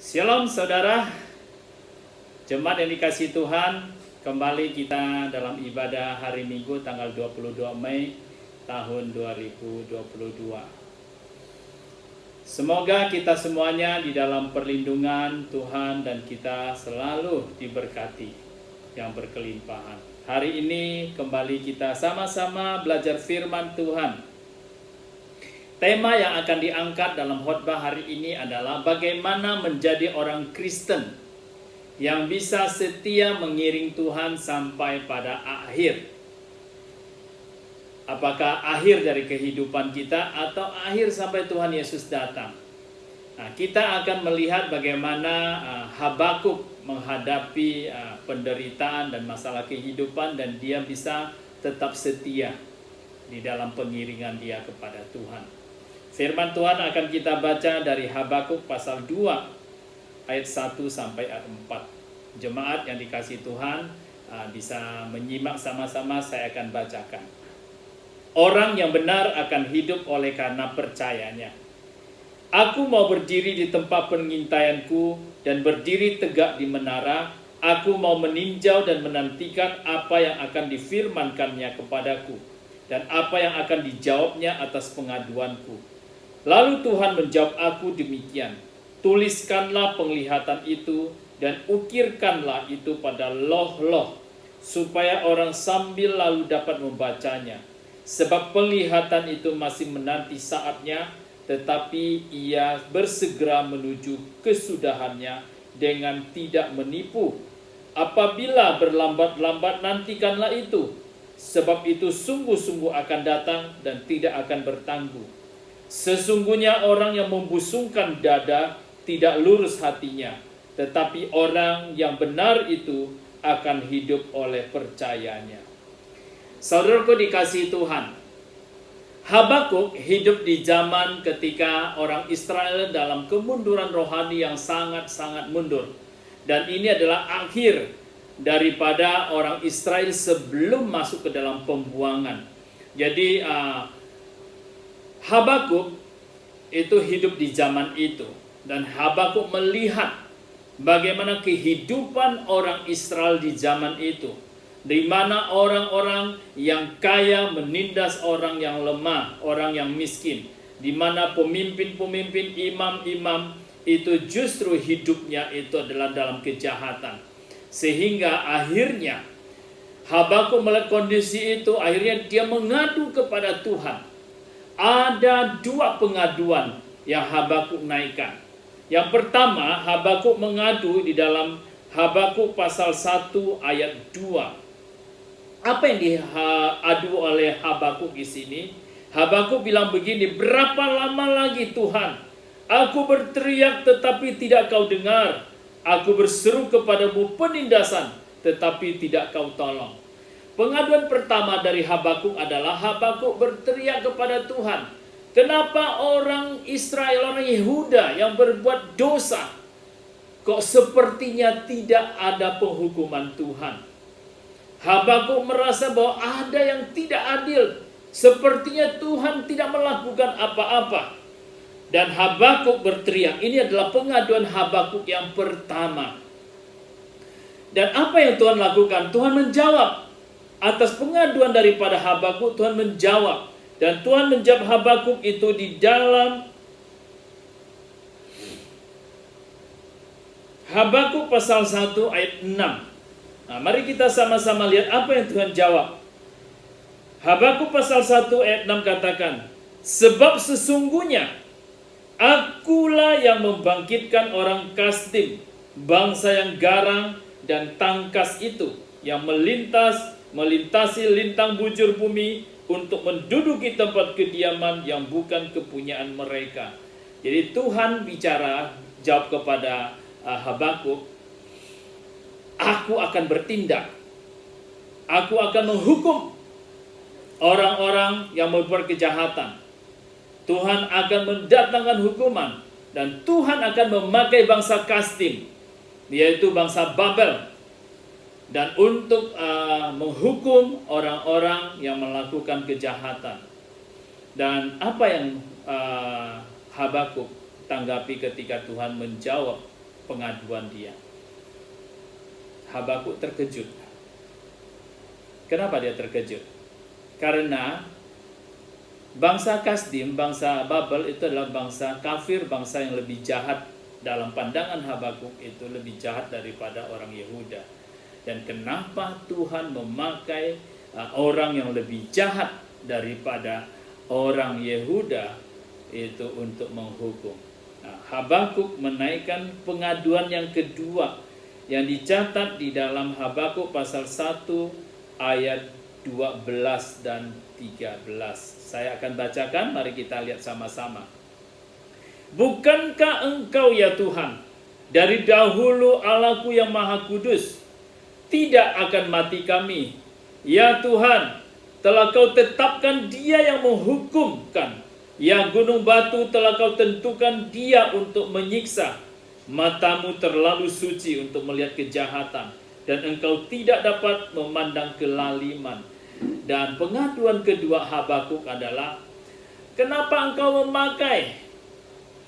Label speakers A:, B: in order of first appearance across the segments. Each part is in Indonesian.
A: Shalom saudara, jemaat yang dikasihi Tuhan, kembali kita dalam ibadah hari Minggu tanggal 22 Mei tahun 2022. Semoga kita semuanya di dalam perlindungan Tuhan dan kita selalu diberkati yang berkelimpahan. Hari ini kembali kita sama-sama belajar firman Tuhan. Tema yang akan diangkat dalam khotbah hari ini adalah bagaimana menjadi orang Kristen yang bisa setia mengiring Tuhan sampai pada akhir. Apakah akhir dari kehidupan kita atau akhir sampai Tuhan Yesus datang? Nah, kita akan melihat bagaimana Habakuk menghadapi penderitaan dan masalah kehidupan dan dia bisa tetap setia di dalam pengiringan dia kepada Tuhan. Firman Tuhan akan kita baca dari Habakuk pasal 2 ayat 1 sampai ayat 4. Jemaat yang dikasihi Tuhan bisa menyimak sama-sama, saya akan bacakan. Orang yang benar akan hidup oleh karena percayanya. Aku mau berdiri di tempat pengintaianku dan berdiri tegak di menara. Aku mau meninjau dan menantikan apa yang akan difirmankannya kepadaku dan apa yang akan dijawabnya atas pengaduanku. Lalu Tuhan menjawab aku demikian, tuliskanlah penglihatan itu dan ukirkanlah itu pada loh-loh, supaya orang sambil lalu dapat membacanya. Sebab penglihatan itu masih menanti saatnya, tetapi ia bersegera menuju kesudahannya dengan tidak menipu. Apabila berlambat-lambat nantikanlah itu, sebab itu sungguh-sungguh akan datang dan tidak akan bertangguh. Sesungguhnya orang yang membusungkan dada tidak lurus hatinya, tetapi orang yang benar itu akan hidup oleh percayanya. Saudaraku dikasihi Tuhan, Habakuk hidup di zaman ketika orang Israel dalam kemunduran rohani yang sangat-sangat mundur. Dan ini adalah akhir daripada orang Israel sebelum masuk ke dalam pembuangan. Jadi Habakuk itu hidup di zaman itu, dan Habakuk melihat bagaimana kehidupan orang Israel di zaman itu, di mana orang-orang yang kaya menindas orang yang lemah, orang yang miskin, di mana pemimpin-pemimpin, imam-imam itu justru hidupnya itu adalah dalam kejahatan. Sehingga akhirnya Habakuk melihat kondisi itu, akhirnya dia mengadu kepada Tuhan. Ada dua pengaduan yang Habakuk naikkan. Yang pertama, Habakuk mengadu di dalam Habakuk pasal 1 ayat 2. Apa yang diadu oleh Habakuk di sini? Habakuk bilang begini, berapa lama lagi Tuhan? Aku berteriak tetapi tidak kau dengar. Aku berseru kepadamu penindasan tetapi tidak kau tolong. Pengaduan pertama dari Habakuk adalah Habakuk berteriak kepada Tuhan. Kenapa orang Israel, orang Yehuda yang berbuat dosa, kok sepertinya tidak ada penghukuman Tuhan? Habakuk merasa bahwa ada yang tidak adil. Sepertinya Tuhan tidak melakukan apa-apa. Dan Habakuk berteriak. Ini adalah pengaduan Habakuk yang pertama. Dan apa yang Tuhan lakukan? Tuhan menjawab. Atas pengaduan daripada Habakuk, Tuhan menjawab. Dan Tuhan menjawab Habakuk itu di dalam Habakuk pasal 1 ayat 6. Nah, mari kita sama-sama lihat apa yang Tuhan jawab. Habakuk pasal 1 ayat 6 katakan, sebab sesungguhnya akulah yang membangkitkan orang Kasdim, bangsa yang garang dan tangkas itu, yang melintasi lintang bujur bumi untuk menduduki tempat kediaman yang bukan kepunyaan mereka. Jadi Tuhan bicara, jawab kepada Habakuk, aku akan bertindak. Aku akan menghukum orang-orang yang membuat kejahatan. Tuhan akan mendatangkan hukuman. Dan Tuhan akan memakai bangsa Kasdim, yaitu bangsa Babel, dan untuk menghukum orang-orang yang melakukan kejahatan. Dan apa yang Habakuk tanggapi ketika Tuhan menjawab pengaduan dia. Habakuk terkejut. Kenapa dia terkejut? Karena bangsa Kasdim, bangsa Babel itu adalah bangsa kafir, bangsa yang lebih jahat. Dalam pandangan Habakuk itu lebih jahat daripada orang Yehuda. Dan kenapa Tuhan memakai orang yang lebih jahat daripada orang Yehuda itu untuk menghukum? Habakuk menaikkan pengaduan yang kedua yang dicatat di dalam Habakuk pasal 1 ayat 12 dan 13. Saya akan bacakan, mari kita lihat sama-sama. Bukankah engkau ya Tuhan, dari dahulu Allahku yang maha kudus, tidak akan mati kami. Ya Tuhan, telah kau tetapkan dia yang menghukumkan. Ya gunung batu, telah kau tentukan dia untuk menyiksa. Matamu terlalu suci untuk melihat kejahatan, dan engkau tidak dapat memandang kelaliman. Dan pengaduan kedua Habakuk adalah, kenapa engkau memakai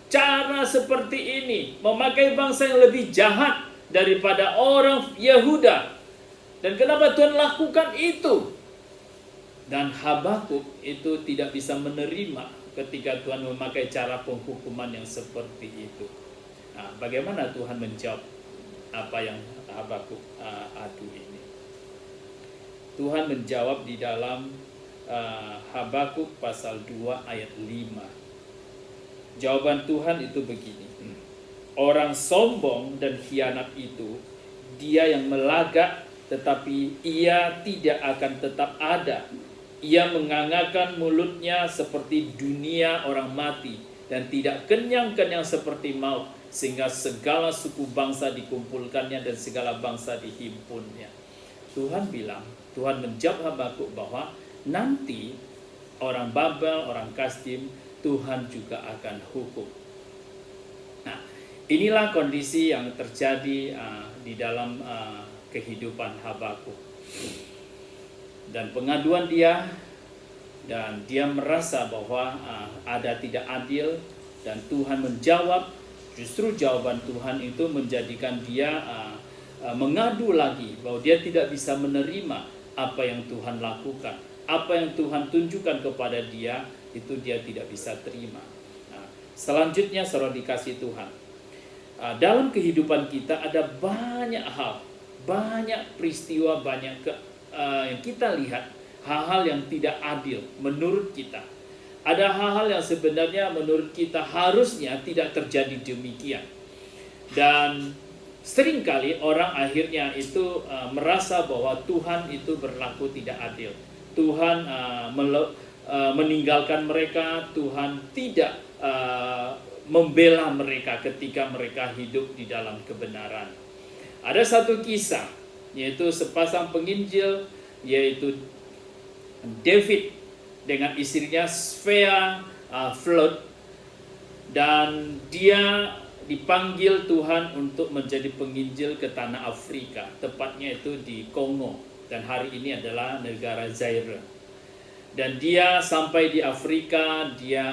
A: cara seperti ini, memakai bangsa yang lebih jahat daripada orang Yehuda? Dan kenapa Tuhan lakukan itu? Dan Habakuk itu tidak bisa menerima ketika Tuhan memakai cara penghukuman yang seperti itu. Nah, bagaimana Tuhan menjawab apa yang Habakuk adu ini? Tuhan menjawab di dalam Habakuk pasal 2 ayat 5. Jawaban Tuhan itu begini. Orang sombong dan khianat itu, dia yang melagak tetapi ia tidak akan tetap ada. Ia menganggarkan mulutnya seperti dunia orang mati, dan tidak kenyang-kenyang seperti maut, sehingga segala suku bangsa dikumpulkannya dan segala bangsa dihimpunnya. Tuhan bilang, Tuhan menjawab Habakuk bahwa nanti orang Babel, orang Kasdim, Tuhan juga akan hukum. Nah, inilah kondisi yang terjadi di dalam kehidupan Habakuk. Dan pengaduan dia, dan dia merasa bahwa ada tidak adil, dan Tuhan menjawab. Justru jawaban Tuhan itu menjadikan dia mengadu lagi bahwa dia tidak bisa menerima apa yang Tuhan lakukan, apa yang Tuhan tunjukkan kepada dia, itu dia tidak bisa terima. Nah, selanjutnya saudara dikasih Tuhan, dalam kehidupan kita ada banyak hal, banyak peristiwa, banyak yang kita lihat, hal-hal yang tidak adil menurut kita. Ada hal-hal yang sebenarnya menurut kita harusnya tidak terjadi demikian. Dan seringkali orang akhirnya itu merasa bahwa Tuhan itu berlaku tidak adil. Tuhan meninggalkan mereka, Tuhan tidak membela mereka ketika mereka hidup di dalam kebenaran. Ada satu kisah, yaitu sepasang penginjil, yaitu David dengan istrinya Svea Flood, dan dia dipanggil Tuhan untuk menjadi penginjil ke tanah Afrika, tepatnya itu di Kongo, dan hari ini adalah negara Zaire. Dan dia sampai di Afrika, dia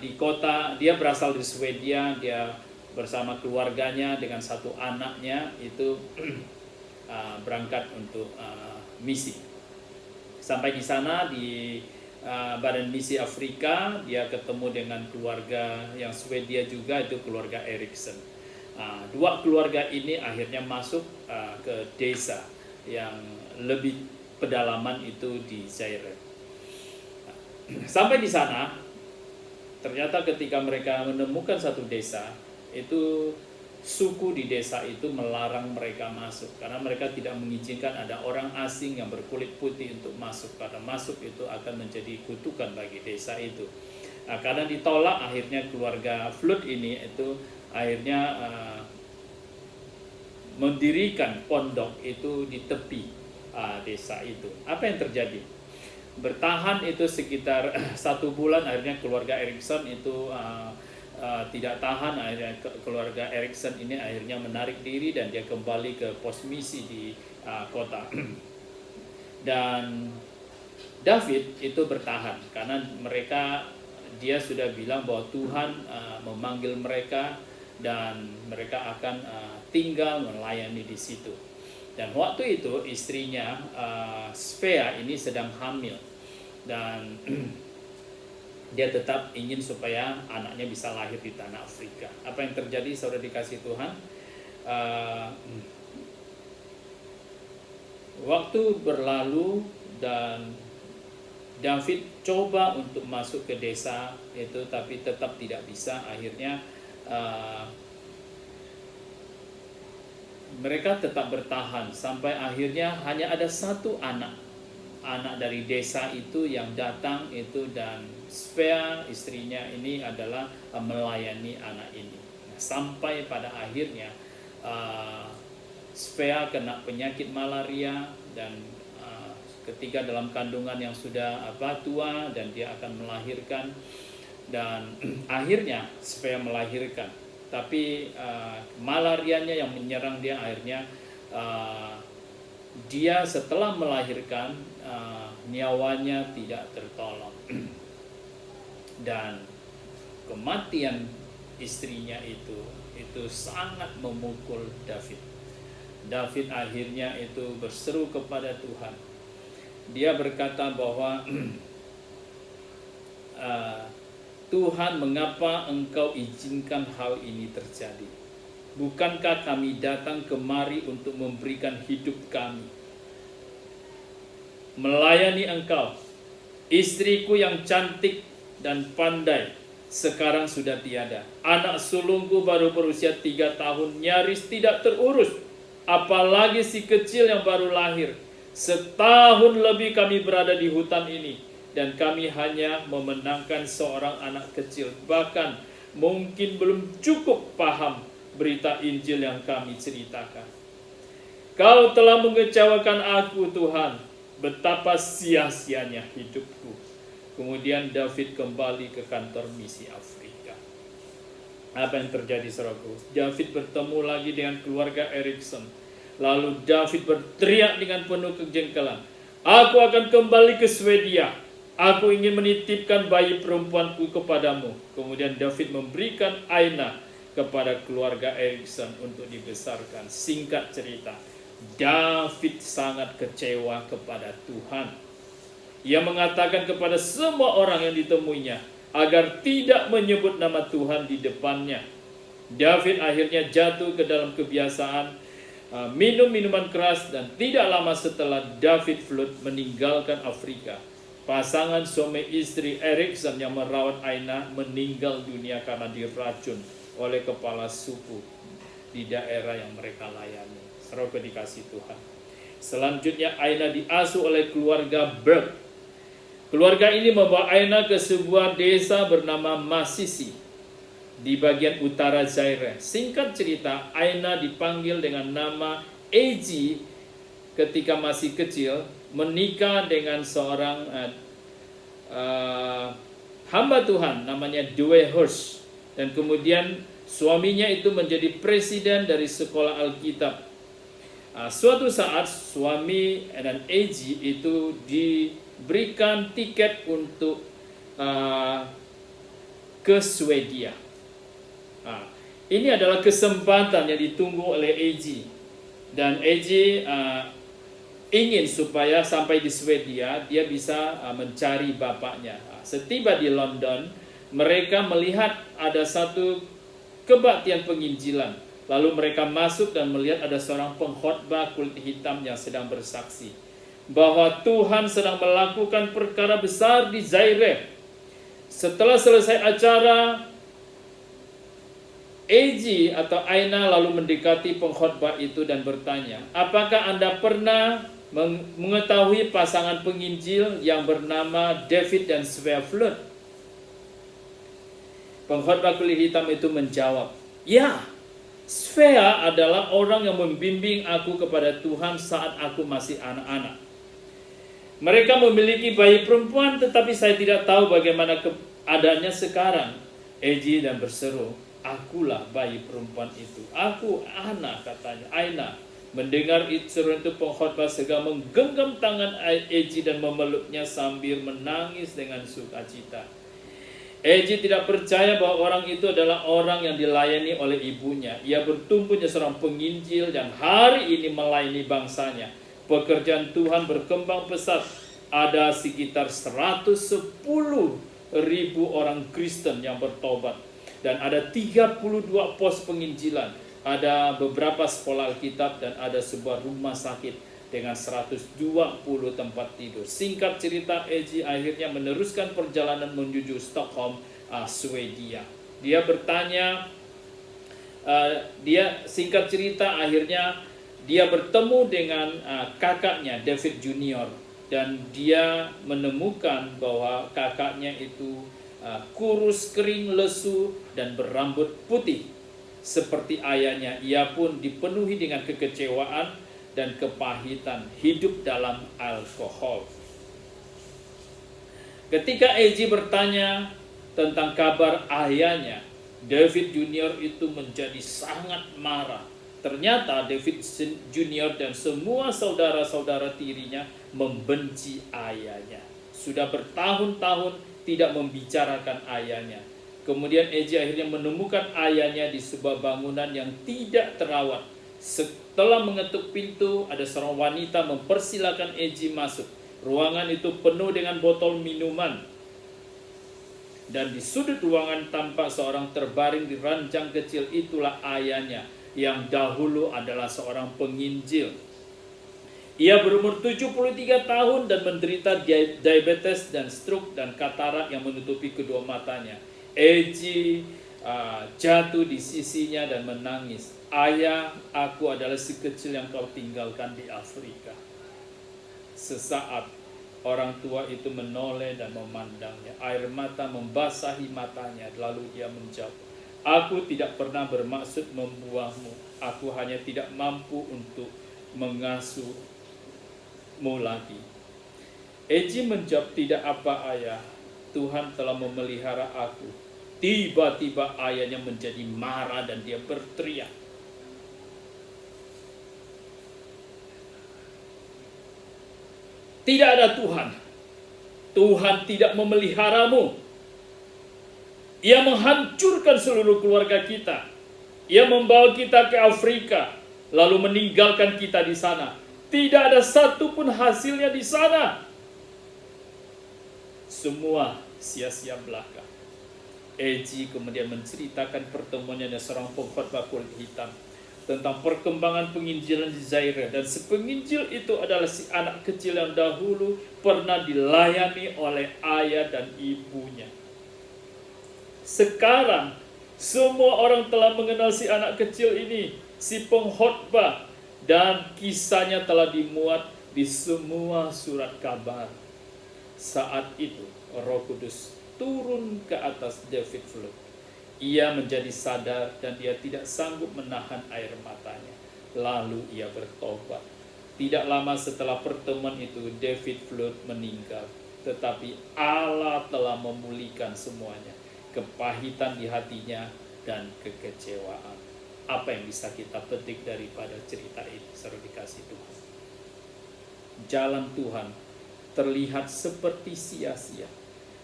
A: di kota, dia berasal dari Swedia, dia bersama keluarganya dengan satu anaknya itu berangkat untuk misi. Sampai di sana di Badan Misi Afrika, dia ketemu dengan keluarga yang Swedia juga, itu keluarga Erikson. Dua keluarga ini akhirnya masuk ke desa yang lebih pedalaman itu di Zaire. Sampai di sana, ternyata ketika mereka menemukan satu desa, itu suku di desa itu melarang mereka masuk, karena mereka tidak mengizinkan ada orang asing yang berkulit putih untuk masuk, karena masuk itu akan menjadi kutukan bagi desa itu. Karena ditolak, akhirnya keluarga Flood ini itu akhirnya mendirikan pondok itu di tepi desa itu. Apa yang terjadi? Bertahan itu sekitar 1 bulan, akhirnya keluarga Erikson itu tidak tahan, akhirnya keluarga Erikson ini akhirnya menarik diri dan dia kembali ke pos misi di kota. Dan David itu bertahan karena dia sudah bilang bahwa Tuhan memanggil mereka dan mereka akan tinggal melayani di situ. Dan waktu itu istrinya Svea ini sedang hamil, dan dia tetap ingin supaya anaknya bisa lahir di tanah Afrika. Apa yang terjadi, saudara dikasih Tuhan? Waktu berlalu dan David coba untuk masuk ke desa itu, tapi tetap tidak bisa. Akhirnya mereka tetap bertahan sampai akhirnya hanya ada satu anak dari desa itu yang datang itu, dan Svea istrinya ini adalah melayani anak ini. Nah, sampai pada akhirnya Svea kena penyakit malaria, dan ketika dalam kandungan yang sudah tua dan dia akan melahirkan, dan akhirnya Svea melahirkan. Tapi malarianya yang menyerang dia, akhirnya dia setelah melahirkan nyawanya tidak tertolong. Dan kematian istrinya itu sangat memukul David. David akhirnya itu berseru kepada Tuhan. Dia berkata bahwa Tuhan, mengapa Engkau izinkan hal ini terjadi? Bukankah kami datang kemari untuk memberikan hidup kami, melayani Engkau? Istriku yang cantik dan pandai sekarang sudah tiada. Anak sulungku baru berusia 3 tahun, nyaris tidak terurus. Apalagi si kecil yang baru lahir. Setahun lebih kami berada di hutan ini, dan kami hanya memenangkan seorang anak kecil. Bahkan mungkin belum cukup paham berita Injil yang kami ceritakan. Kau telah mengecewakan aku, Tuhan. Betapa sia-sianya hidupku. Kemudian David kembali ke kantor misi Afrika. Apa yang terjadi, saudaraku? David bertemu lagi dengan keluarga Erikson. Lalu David berteriak dengan penuh kejengkelan, aku akan kembali ke Swedia. Aku ingin menitipkan bayi perempuanku kepadamu. Kemudian David memberikan Aina kepada keluarga Erikson untuk dibesarkan. Singkat cerita, David sangat kecewa kepada Tuhan. Ia mengatakan kepada semua orang yang ditemuinya agar tidak menyebut nama Tuhan di depannya. David akhirnya jatuh ke dalam kebiasaan minum minuman keras, dan tidak lama setelah David Flood meninggalkan Afrika, pasangan suami istri Erikson yang merawat Aina meninggal dunia karena diracun oleh kepala suku di daerah yang mereka layani. Saudara dikasih Tuhan. Selanjutnya Aina diasuh oleh keluarga Berg. Keluarga ini membawa Aina ke sebuah desa bernama Masisi di bagian utara Zaire. Singkat cerita, Aina dipanggil dengan nama Eji ketika masih kecil, menikah dengan seorang hamba Tuhan namanya Dewey Hirsch, dan kemudian suaminya itu menjadi presiden dari sekolah Alkitab. Suatu saat suami dan Eji itu diberikan tiket untuk ke Swedia. Ini adalah kesempatan yang ditunggu oleh Eji, dan Eji ingin supaya sampai di Swedia dia bisa mencari bapaknya. Setiba di London, mereka melihat ada satu kebaktian penginjilan. Lalu mereka masuk dan melihat ada seorang pengkhotbah kulit hitam yang sedang bersaksi bahwa Tuhan sedang melakukan perkara besar di Zaire. Setelah selesai acara, Eji atau Aina lalu mendekati pengkhotbah itu dan bertanya, apakah Anda pernah mengetahui pasangan penginjil yang bernama David dan Svea Flood? Pengkhotbah kulit hitam itu menjawab, ya, Svea adalah orang yang membimbing aku kepada Tuhan saat aku masih anak-anak. Mereka memiliki bayi perempuan, tetapi saya tidak tahu bagaimana keadaannya sekarang. Eji dan berseru, akulah bayi perempuan itu. Aku anak, katanya. Aina mendengar seruan itu, pengkhotbah segera menggenggam tangan Eji dan memeluknya sambil menangis dengan sukacita. Eji tidak percaya bahwa orang itu adalah orang yang dilayani oleh ibunya. Ia bertumbuh menjadi seorang penginjil dan hari ini melayani bangsanya. Pekerjaan Tuhan berkembang pesat. Ada sekitar 110.000 orang Kristen yang bertobat. Dan ada 32 pos penginjilan. Ada beberapa sekolah Alkitab dan ada sebuah rumah sakit dengan 120 tempat tidur. Singkat cerita, Eji akhirnya meneruskan perjalanan menuju Stockholm, Swedia. Dia bertanya, singkat cerita akhirnya dia bertemu dengan kakaknya David Junior, dan dia menemukan bahwa kakaknya itu kurus, kering, lesu, dan berambut putih seperti ayahnya. Ia pun dipenuhi dengan kekecewaan dan kepahitan hidup dalam alkohol. Ketika Eji bertanya tentang kabar ayahnya, David Junior itu menjadi sangat marah. Ternyata David Junior dan semua saudara-saudara tirinya membenci ayahnya. Sudah bertahun-tahun tidak membicarakan ayahnya. Kemudian Eji akhirnya menemukan ayahnya di sebuah bangunan yang tidak terawat. Setelah mengetuk pintu, ada seorang wanita mempersilakan Eji masuk. Ruangan itu penuh dengan botol minuman. Dan di sudut ruangan tampak seorang terbaring di ranjang kecil. Itulah ayahnya yang dahulu adalah seorang penginjil. Ia berumur 73 tahun dan menderita diabetes dan stroke dan katarak yang menutupi kedua matanya. Eji jatuh di sisinya dan menangis. Ayah, aku adalah si kecil yang kau tinggalkan di Afrika. Sesaat orang tua itu menoleh dan memandangnya. Air mata membasahi matanya. Lalu ia menjawab, aku tidak pernah bermaksud membuangmu. Aku hanya tidak mampu untuk mengasuhmu lagi. Eji menjawab, tidak apa ayah, Tuhan telah memelihara aku. Tiba-tiba ayahnya menjadi marah dan dia berteriak, tidak ada Tuhan. Tuhan tidak memeliharamu. Ia menghancurkan seluruh keluarga kita. Ia membawa kita ke Afrika, lalu meninggalkan kita di sana. Tidak ada satupun hasilnya di sana. Semua sia-sia belaka. Eji kemudian menceritakan pertemuannya dengan seorang pengkhotbah kulit hitam tentang perkembangan penginjilan di Zaire, dan si penginjil itu adalah si anak kecil yang dahulu pernah dilayani oleh ayah dan ibunya. Sekarang semua orang telah mengenal si anak kecil ini, si pengkhotbah, dan kisahnya telah dimuat di semua surat kabar. Saat itu Roh Kudus turun ke atas David Flood. Ia menjadi sadar dan dia tidak sanggup menahan air matanya. Lalu ia bertobat. Tidak lama setelah pertemuan itu, David Flood meninggal. Tetapi Allah telah memulihkan semuanya. Kepahitan di hatinya dan kekecewaan. Apa yang bisa kita petik daripada cerita ini, saudara dikasih Tuhan? Jalan Tuhan terlihat seperti sia-sia.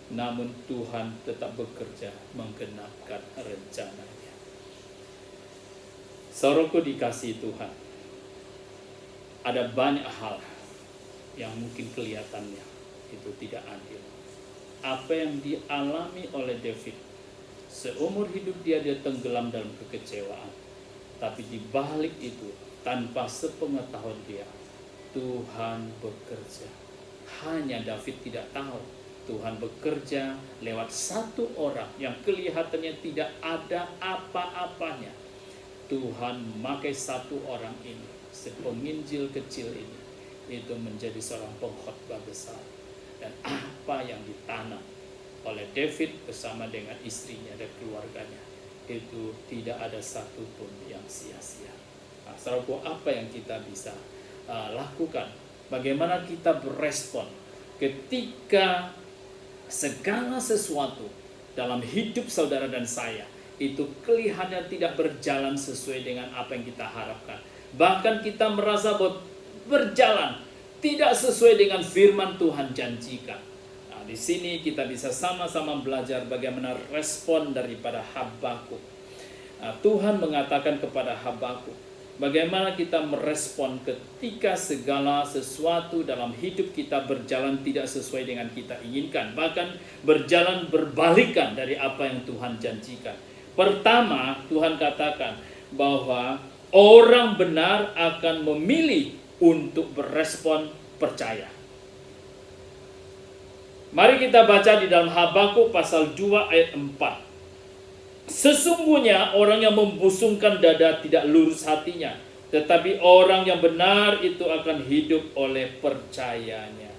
A: Namun Tuhan tetap bekerja menggenapkan rencananya. Saudaraku dikasihi Tuhan, ada banyak hal yang mungkin kelihatannya itu tidak adil. Apa yang dialami oleh David, seumur hidup dia tenggelam dalam kekecewaan. Tapi di balik itu, tanpa sepengetahuan dia, Tuhan bekerja. Hanya David tidak tahu. Tuhan bekerja lewat satu orang yang kelihatannya tidak ada apa-apanya. Tuhan memakai satu orang ini, sepenginjil kecil ini, itu menjadi seorang pengkhotbah besar. Dan apa yang ditanam oleh David bersama dengan istrinya dan keluarganya, itu tidak ada satupun yang sia-sia. Nah, saudaraku, apa yang kita bisa lakukan? Bagaimana kita berespon ketika segala sesuatu dalam hidup saudara dan saya itu kelihatannya tidak berjalan sesuai dengan apa yang kita harapkan. Bahkan kita merasa bahwa berjalan tidak sesuai dengan firman Tuhan janjikan. Nah, Di sini kita bisa sama-sama belajar bagaimana respon daripada Habakuk. Tuhan mengatakan kepada Habakuk, bagaimana kita merespon ketika segala sesuatu dalam hidup kita berjalan tidak sesuai dengan kita inginkan, bahkan berjalan berbalikan dari apa yang Tuhan janjikan. Pertama, Tuhan katakan bahwa orang benar akan memilih untuk berespon percaya. Mari kita baca di dalam Habakuk pasal 2 ayat 4. Sesungguhnya orang yang membusungkan dada tidak lurus hatinya, tetapi orang yang benar itu akan hidup oleh percayanya.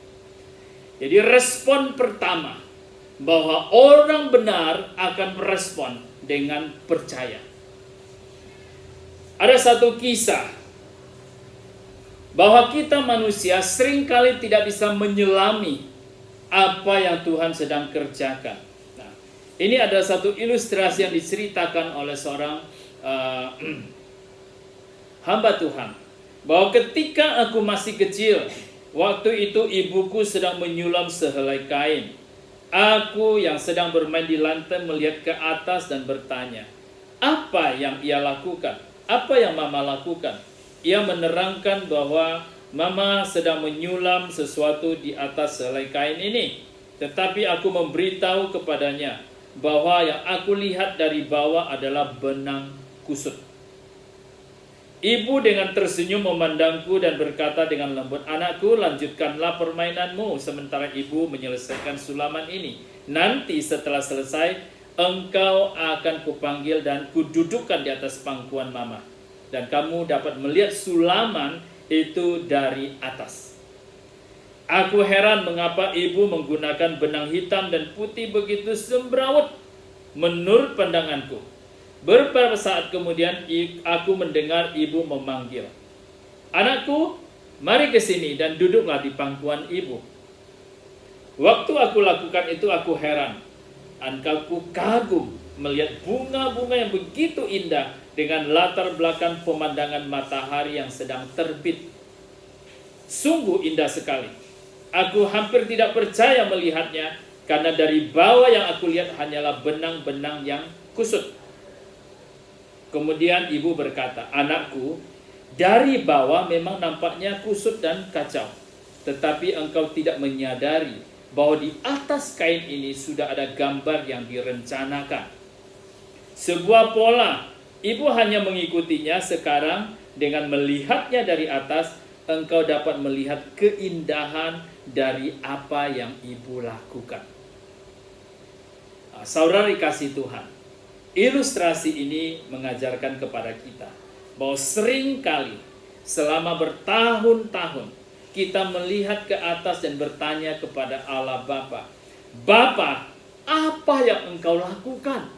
A: Jadi respon pertama, bahwa orang benar akan merespon dengan percaya. Ada satu kisah bahwa kita manusia seringkali tidak bisa menyelami apa yang Tuhan sedang kerjakan. Nah, ini ada satu ilustrasi yang diceritakan oleh seorang hamba Tuhan, bahwa ketika aku masih kecil, waktu itu ibuku sedang menyulam sehelai kain. Aku yang sedang bermain di lantai melihat ke atas dan bertanya, apa yang ia lakukan? Apa yang mama lakukan? Ia menerangkan bahwa mama sedang menyulam sesuatu di atas selai kain ini. Tetapi aku memberitahu kepadanya bahwa yang aku lihat dari bawah adalah benang kusut. Ibu dengan tersenyum memandangku dan berkata dengan lembut, anakku, lanjutkanlah permainanmu sementara ibu menyelesaikan sulaman ini. Nanti setelah selesai, engkau akan kupanggil dan kududukkan di atas pangkuan mama. Dan kamu dapat melihat sulaman itu dari atas. Aku heran mengapa ibu menggunakan benang hitam dan putih begitu semrawut menurut pandanganku. Beberapa saat kemudian aku mendengar ibu memanggil, anakku, mari ke sini dan duduklah di pangkuan ibu. Waktu aku lakukan itu aku heran, aku kagum melihat bunga-bunga yang begitu indah dengan latar belakang pemandangan matahari yang sedang terbit. Sungguh indah sekali. Aku hampir tidak percaya melihatnya, karena dari bawah yang aku lihat hanyalah benang-benang yang kusut. Kemudian ibu berkata, anakku, dari bawah memang nampaknya kusut dan kacau. Tetapi engkau tidak menyadari bahwa di atas kain ini sudah ada gambar yang direncanakan. Sebuah pola. Ibu hanya mengikutinya. Sekarang dengan melihatnya dari atas, engkau dapat melihat keindahan dari apa yang ibu lakukan. Saudara dikasih Tuhan, ilustrasi ini mengajarkan kepada kita bahwa seringkali selama bertahun-tahun kita melihat ke atas dan bertanya kepada Allah Bapa, Bapa, apa yang engkau lakukan?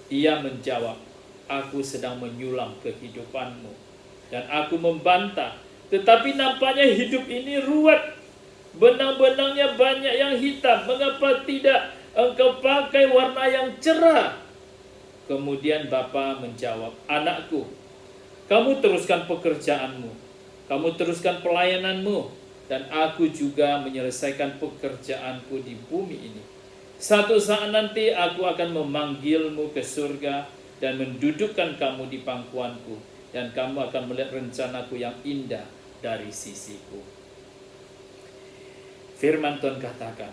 A: Ia menjawab, aku sedang menyulam kehidupanmu. Dan aku membantah, tetapi nampaknya hidup ini ruwet. Benang-benangnya banyak yang hitam. Mengapa tidak engkau pakai warna yang cerah? Kemudian Bapa menjawab, anakku, kamu teruskan pekerjaanmu. Kamu teruskan pelayananmu. Dan aku juga menyelesaikan pekerjaanku di bumi ini. Satu saat nanti aku akan memanggilmu ke surga dan mendudukkan kamu di pangkuanku, dan kamu akan melihat rencanaku yang indah dari sisiku. Firman Tuhan katakan,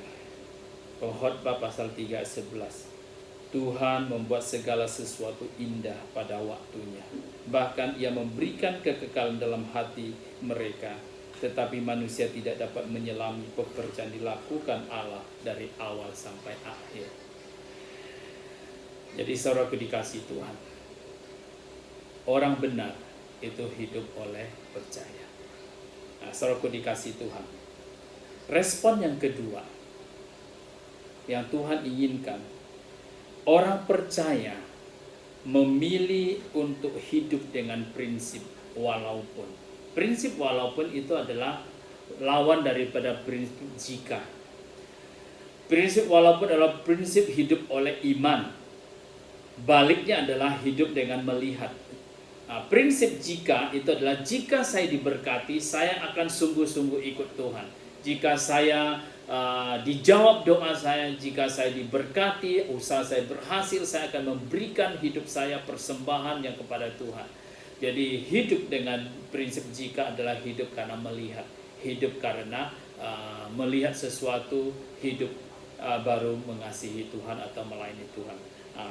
A: Khotbah pasal 3 ayat 11, Tuhan membuat segala sesuatu indah pada waktunya. Bahkan ia memberikan kekekalan dalam hati mereka, tetapi manusia tidak dapat menyelami pekerjaan dilakukan Allah dari awal sampai akhir. Jadi saudaraku dikasih Tuhan, orang benar itu hidup oleh percaya. Nah, saudaraku dikasih Tuhan, respon yang kedua yang Tuhan inginkan, orang percaya memilih untuk hidup dengan prinsip walaupun. Prinsip walaupun itu adalah lawan daripada prinsip jika. Prinsip walaupun adalah prinsip hidup oleh iman. Baliknya adalah hidup dengan melihat. Nah, prinsip jika itu adalah jika saya diberkati, saya akan sungguh-sungguh ikut Tuhan. Jika saya dijawab doa saya, jika saya diberkati, usaha saya berhasil, saya akan memberikan hidup saya persembahan yang kepada Tuhan. Jadi hidup dengan prinsip jika adalah hidup karena melihat, hidup karena melihat sesuatu, hidup baru mengasihi Tuhan atau melayani Tuhan.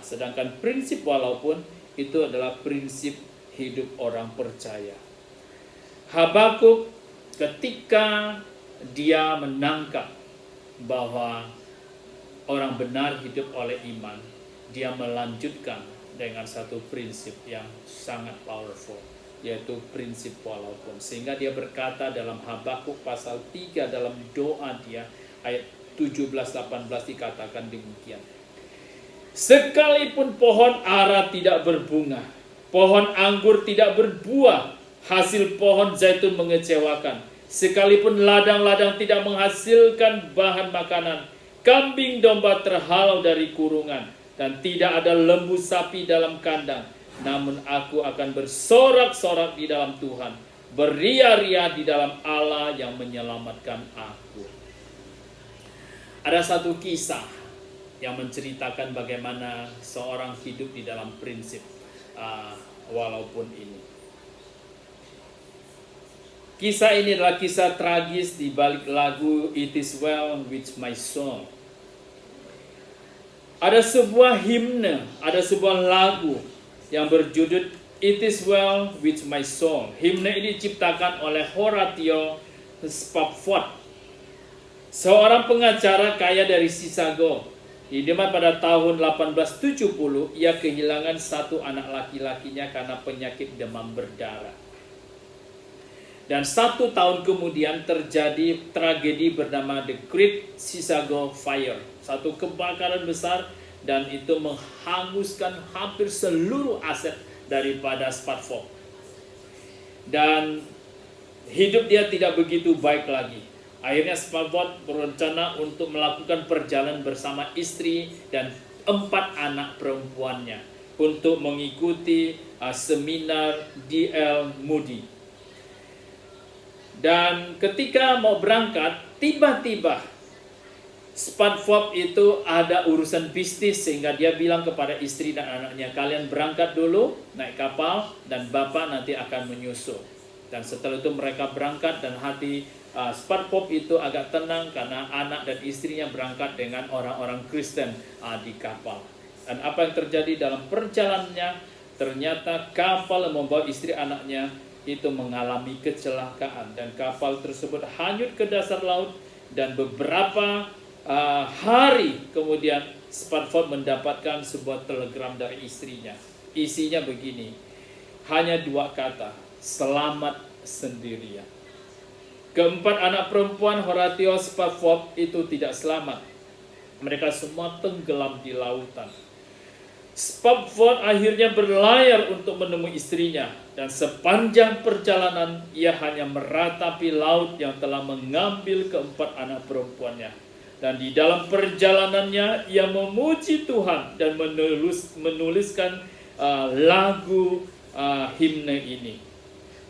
A: Sedangkan prinsip walaupun itu adalah prinsip hidup orang percaya. Habakuk ketika dia menangkap bahwa orang benar hidup oleh iman, dia melanjutkan dengan satu prinsip yang sangat powerful, yaitu prinsip walaupun. Sehingga dia berkata dalam Habakuk pasal 3 dalam doa dia, ayat 17-18 dikatakan demikian. Sekalipun pohon ara tidak berbunga, pohon anggur tidak berbuah, hasil pohon zaitun mengecewakan, sekalipun ladang-ladang tidak menghasilkan bahan makanan, kambing domba terhalau dari kurungan, dan tidak ada lembu sapi dalam kandang, namun aku akan bersorak-sorak di dalam Tuhan, beria-ria di dalam Allah yang menyelamatkan aku. Ada satu kisah yang menceritakan bagaimana seorang hidup di dalam prinsip walaupun ini. Kisah ini adalah kisah tragis di balik lagu It Is Well With My Soul. Ada sebuah himne, ada sebuah lagu yang berjudul It Is Well With My Soul. Himne ini diciptakan oleh Horatio Spafford, seorang pengacara kaya dari Chicago. Di mana pada tahun 1870 ia kehilangan satu anak laki-lakinya karena penyakit demam berdarah. Dan 1 tahun kemudian terjadi tragedi bernama The Great Chicago Fire. Satu kebakaran besar dan itu menghanguskan hampir seluruh aset daripada Spafford. Dan hidup dia tidak begitu baik lagi. Akhirnya Spafford berencana untuk melakukan perjalanan bersama istri dan 4 anak perempuannya untuk mengikuti seminar D.L. Moody. Dan ketika mau berangkat, tiba-tiba Spafford itu ada urusan bisnis sehingga dia bilang kepada istri dan anaknya, kalian berangkat dulu naik kapal dan bapak nanti akan menyusul. Dan setelah itu mereka berangkat dan hati Spafford itu agak tenang karena anak dan istrinya berangkat dengan orang-orang Kristen di kapal. Dan apa yang terjadi dalam perjalanannya, ternyata kapal yang membawa istri anaknya itu mengalami kecelakaan dan kapal tersebut hanyut ke dasar laut. Dan beberapa hari kemudian Spafford mendapatkan sebuah telegram dari istrinya. Isinya begini, hanya 2 kata, selamat sendirian. Keempat anak perempuan Horatio Spafford itu tidak selamat. Mereka semua tenggelam di lautan. Spafford akhirnya berlayar untuk menemui istrinya, dan sepanjang perjalanan ia hanya meratapi laut yang telah mengambil keempat anak perempuannya. Dan di dalam perjalanannya ia memuji Tuhan dan menuliskan lagu himne ini.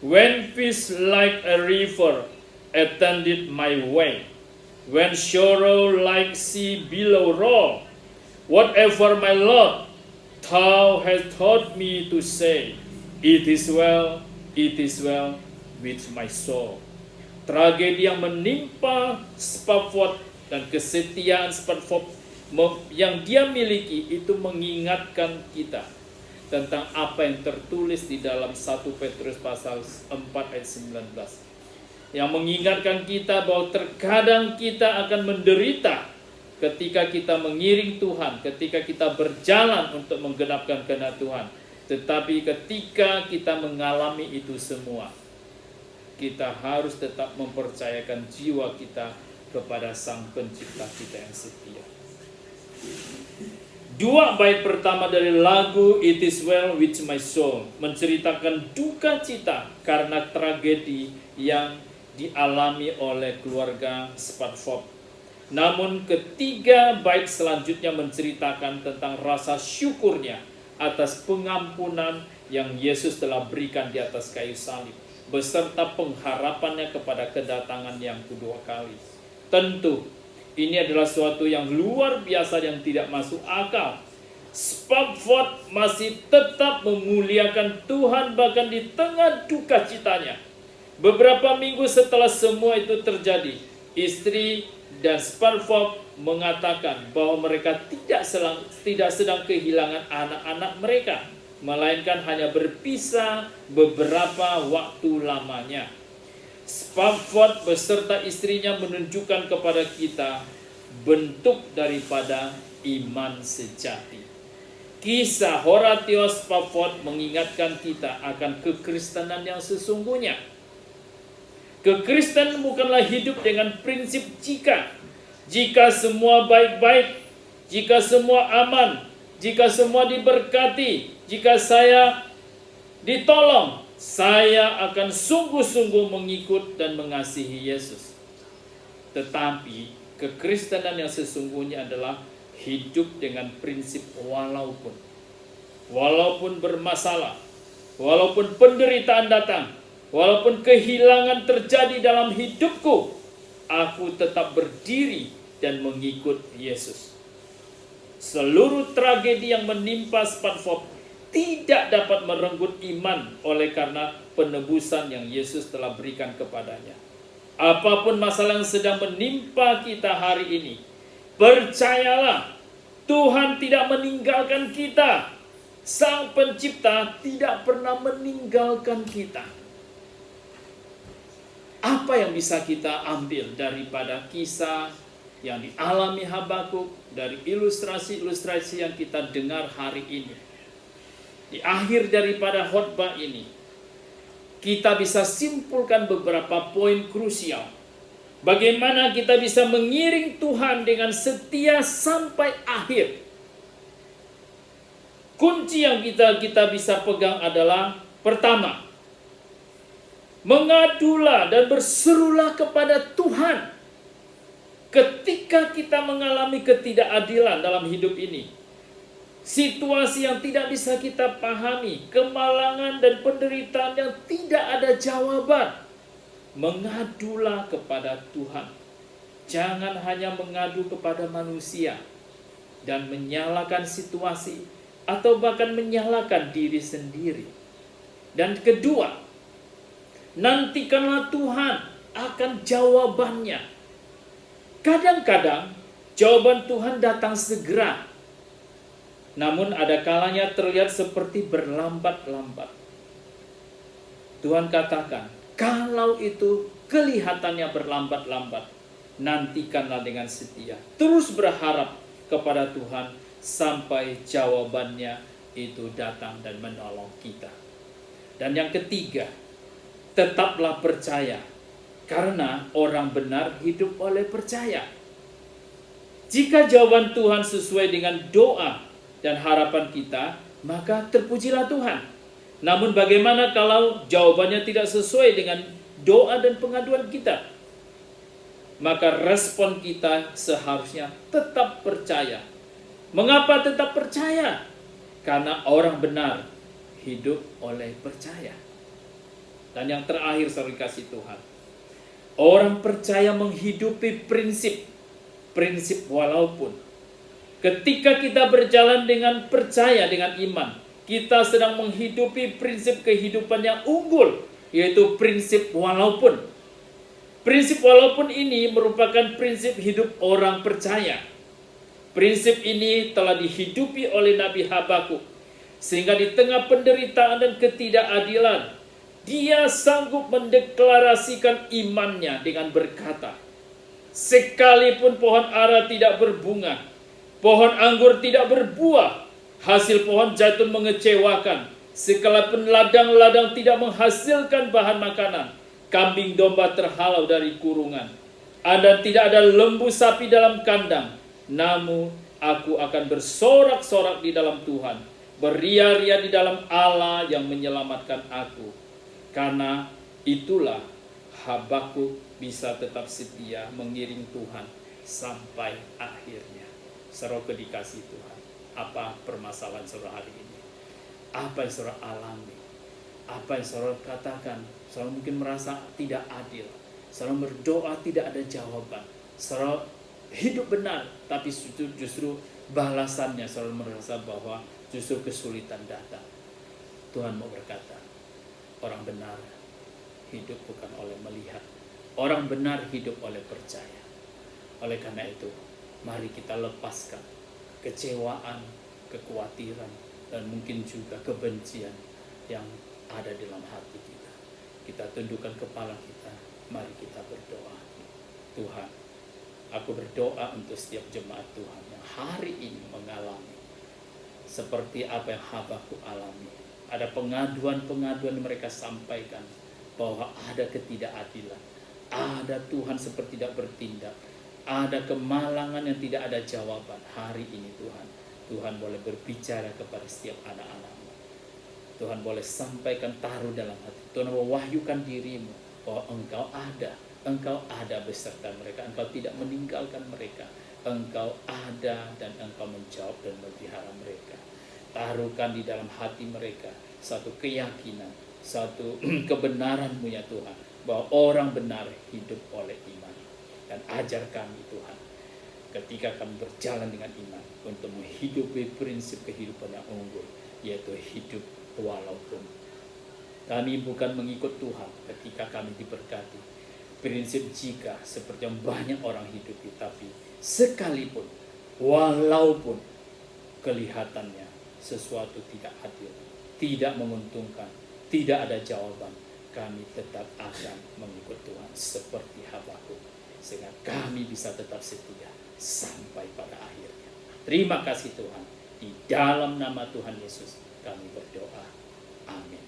A: When peace like a river attended my way, when sorrow like sea billow roll, whatever my Lord Thou hast taught me to say, it is well with my soul. Tragedi yang menimpa Spafford dan kesetiaan Spafford yang dia miliki itu mengingatkan kita tentang apa yang tertulis di dalam 1 Petrus pasal 4 ayat 19. Yang mengingatkan kita bahwa terkadang kita akan menderita ketika kita mengiring Tuhan, ketika kita berjalan untuk menggenapkan kehendak Tuhan. Tetapi ketika kita mengalami itu semua, kita harus tetap mempercayakan jiwa kita kepada Sang Pencipta kita yang setia. 2 bait pertama dari lagu It Is Well With My Soul menceritakan duka cita karena tragedi yang dialami oleh keluarga Spafford. Namun ketiga bait selanjutnya menceritakan tentang rasa syukurnya atas pengampunan yang Yesus telah berikan di atas kayu salib, beserta pengharapannya kepada kedatangan yang kedua kali. Tentu Ini adalah suatu yang luar biasa yang tidak masuk akal. Spafford masih tetap memuliakan Tuhan bahkan di tengah duka citanya. Beberapa minggu setelah semua itu terjadi, istri dan Spafford mengatakan bahwa mereka tidak sedang kehilangan anak-anak mereka, melainkan hanya berpisah beberapa waktu lamanya. Spafford beserta istrinya menunjukkan kepada kita bentuk daripada iman sejati. Kisah Horatius Spafford mengingatkan kita akan kekristenan yang sesungguhnya. Kekristenan bukanlah hidup dengan prinsip jika semua baik-baik, jika semua aman, jika semua diberkati, jika saya ditolong, saya akan sungguh-sungguh mengikut dan mengasihi Yesus. Tetapi kekristenan yang sesungguhnya adalah hidup dengan prinsip walaupun bermasalah, walaupun penderitaan datang, walaupun kehilangan terjadi dalam hidupku, aku tetap berdiri dan mengikut Yesus. Seluruh tragedi yang menimpa Spafford tidak dapat merenggut iman oleh karena penebusan yang Yesus telah berikan kepadanya. Apapun masalah yang sedang menimpa kita hari ini, percayalah, Tuhan tidak meninggalkan kita. Sang Pencipta tidak pernah meninggalkan kita. Apa yang bisa kita ambil daripada kisah yang dialami Habakuk, dari ilustrasi-ilustrasi yang kita dengar hari ini? Di akhir daripada khotbah ini, kita bisa simpulkan beberapa poin krusial. Bagaimana kita bisa mengiring Tuhan dengan setia sampai akhir. Kunci yang kita bisa pegang adalah, pertama, mengadulah dan berserulah kepada Tuhan. Ketika kita mengalami ketidakadilan dalam hidup ini, situasi yang tidak bisa kita pahami, kemalangan dan penderitaan yang tidak ada jawaban, mengadulah kepada Tuhan. Jangan hanya mengadu kepada manusia dan menyalahkan situasi atau bahkan menyalahkan diri sendiri. Dan kedua, nantikanlah Tuhan akan jawabannya. Kadang-kadang jawaban Tuhan datang segera, namun ada kalanya terlihat seperti berlambat-lambat. Tuhan katakan, kalau itu kelihatannya berlambat-lambat, nantikanlah dengan setia. Terus berharap kepada Tuhan sampai jawabannya itu datang dan menolong kita. Dan yang ketiga, tetaplah percaya, karena orang benar hidup oleh percaya. Jika jawaban Tuhan sesuai dengan doa dan harapan kita, maka terpujilah Tuhan. Namun bagaimana kalau jawabannya tidak sesuai dengan doa dan pengaduan kita? Maka respon kita seharusnya tetap percaya. Mengapa tetap percaya? Karena orang benar hidup oleh percaya. Dan yang terakhir, saudara kasih Tuhan, orang percaya menghidupi prinsip walaupun. Ketika kita berjalan dengan percaya, dengan iman, kita sedang menghidupi prinsip kehidupan yang unggul, yaitu prinsip walaupun. Prinsip walaupun ini merupakan prinsip hidup orang percaya. Prinsip ini telah dihidupi oleh Nabi Habakuk, sehingga di tengah penderitaan dan ketidakadilan, dia sanggup mendeklarasikan imannya dengan berkata, sekalipun pohon ara tidak berbunga, pohon anggur tidak berbuah, hasil pohon zaitun mengecewakan, sekalipun ladang-ladang tidak menghasilkan bahan makanan, kambing domba terhalau dari kurungan, dan tidak ada lembu sapi dalam kandang, namun aku akan bersorak-sorak di dalam Tuhan, beria-ria di dalam Allah yang menyelamatkan aku. Karena itulah Habakuk bisa tetap setia mengiring Tuhan sampai akhirnya. Saudara dikasih Tuhan, apa permasalahan saudara hari ini? Apa yang saudara alami? Apa yang saudara katakan? Saudara mungkin merasa tidak adil. Saudara berdoa tidak ada jawaban. Saudara hidup benar, tapi justru balasannya selalu merasa bahwa justru kesulitan datang. Tuhan mau berkata, orang benar hidup bukan oleh melihat, orang benar hidup oleh percaya. Oleh karena itu, mari kita lepaskan kekecewaan, kekhawatiran, dan mungkin juga kebencian yang ada dalam hati kita. Kita tundukkan kepala kita, mari kita berdoa. Tuhan, aku berdoa untuk setiap jemaat Tuhan yang hari ini mengalami seperti apa yang Habakuk alami. Ada pengaduan-pengaduan yang mereka sampaikan bahwa ada ketidakadilan, ada Tuhan seperti tidak bertindak, ada kemalangan yang tidak ada jawaban. Hari ini Tuhan boleh berbicara kepada setiap anak-anak-Mu. Tuhan boleh sampaikan, taruh dalam hati. Tuhan mewahyukan dirimu bahwa Engkau ada beserta mereka. Engkau tidak meninggalkan mereka. Engkau ada dan Engkau menjawab dan memelihara mereka. Taruhkan di dalam hati mereka satu keyakinan, satu kebenaran-Mu ya Tuhan, bahwa orang benar hidup oleh iman. Dan ajar kami Tuhan, ketika kami berjalan dengan iman, untuk menghidupi prinsip kehidupan yang unggul, yaitu hidup walaupun. Kami bukan mengikut Tuhan ketika kami diberkati. Prinsip jika seperti yang banyak orang hidupi, tapi sekalipun, walaupun kelihatannya sesuatu tidak adil, tidak menguntungkan, tidak ada jawaban, kami tetap akan mengikut Tuhan seperti Habakuk, sehingga kami bisa tetap setia sampai pada akhirnya. Terima kasih Tuhan. Di dalam nama Tuhan Yesus kami berdoa. Amin.